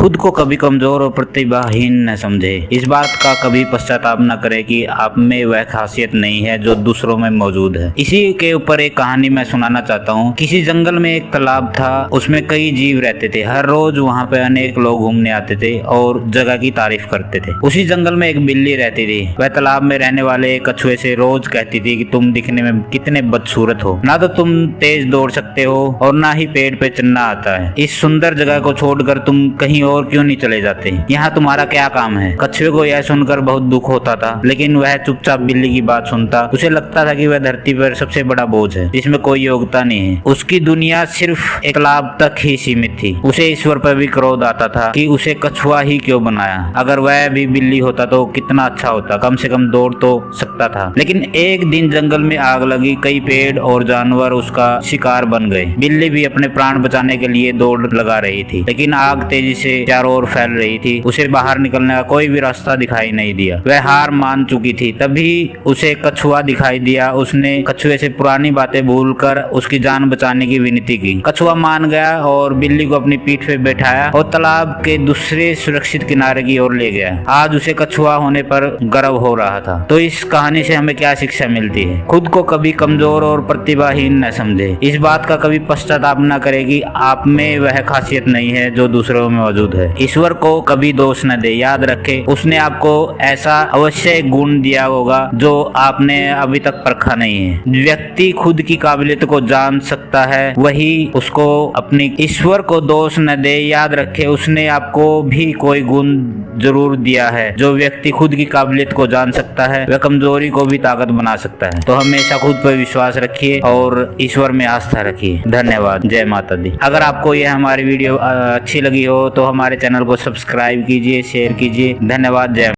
खुद को कभी कमजोर और प्रतिभाहीन न समझे। इस बात का कभी पश्चाताप न करे कि आप में वह खासियत नहीं है जो दूसरों में मौजूद है। इसी के ऊपर एक कहानी मैं सुनाना चाहता हूँ। किसी जंगल में एक तालाब था, उसमें कई जीव रहते थे। हर रोज वहाँ पे अनेक लोग घूमने आते थे और जगह की तारीफ करते थे। उसी जंगल में एक बिल्ली रहती थी। वह तालाब में रहने वाले एक कछुए से रोज कहती थी कि तुम दिखने में कितने बदसूरत हो, ना तो तुम तेज दौड़ सकते हो और ना ही पेड़ पे चढ़ना आता है। इस सुंदर जगह को छोड़कर तुम कहीं और क्यों नहीं चले जाते? यहाँ तुम्हारा क्या काम है? कछुए को यह सुनकर बहुत दुख होता था, लेकिन वह चुपचाप बिल्ली की बात सुनता। उसे लगता था कि वह धरती पर सबसे बड़ा बोझ है, जिसमें कोई योग्यता नहीं है। उसकी दुनिया सिर्फ एक लाभ तक ही सीमित थी। उसे ईश्वर पर भी क्रोध आता था कि उसे कछुआ ही क्यों बनाया। अगर वह भी बिल्ली होता तो कितना अच्छा होता, कम से कम दौड़ तो सकता था। लेकिन एक दिन जंगल में आग लगी। कई पेड़ और जानवर उसका शिकार बन गए। बिल्ली भी अपने प्राण बचाने के लिए दौड़ लगा रही थी, लेकिन आग तेजी से चारों ओर फैल रही थी। उसे बाहर निकलने का कोई भी रास्ता दिखाई नहीं दिया। वह हार मान चुकी थी। तभी उसे कछुआ दिखाई दिया। उसने कछुए से पुरानी बातें भूलकर उसकी जान बचाने की विनती की। कछुआ मान गया और बिल्ली को अपनी पीठ पे बैठाया और तालाब के दूसरे सुरक्षित किनारे की ओर ले गया। आज उसे कछुआ होने पर गर्व हो रहा था। तो इस कहानी से हमें क्या शिक्षा मिलती है? खुद को कभी कमजोर और प्रतिभाहीन न समझे। इस बात का कभी पश्चाताप न करे कि आप में वह खासियत नहीं है जो दूसरों में मौजूद है। ईश्वर को कभी दोष न दे। याद रखे, उसने आपको ऐसा अवश्य गुण दिया होगा जो आपने अभी तक परखा नहीं है। व्यक्ति खुद की काबिलियत को जान सकता है, वही उसको अपनी। ईश्वर को दोष न दे। याद रखे, उसने आपको भी कोई गुण जरूर दिया है। जो व्यक्ति खुद की काबिलियत को जान सकता है, वह कमजोरी को भी ताकत बना सकता है। तो हमेशा खुद पर विश्वास रखिए और ईश्वर में आस्था रखिए। धन्यवाद। जय माता दी। अगर आपको यह हमारी वीडियो अच्छी लगी हो तो हमारे चैनल को सब्सक्राइब कीजिए, शेयर कीजिए। धन्यवाद। जय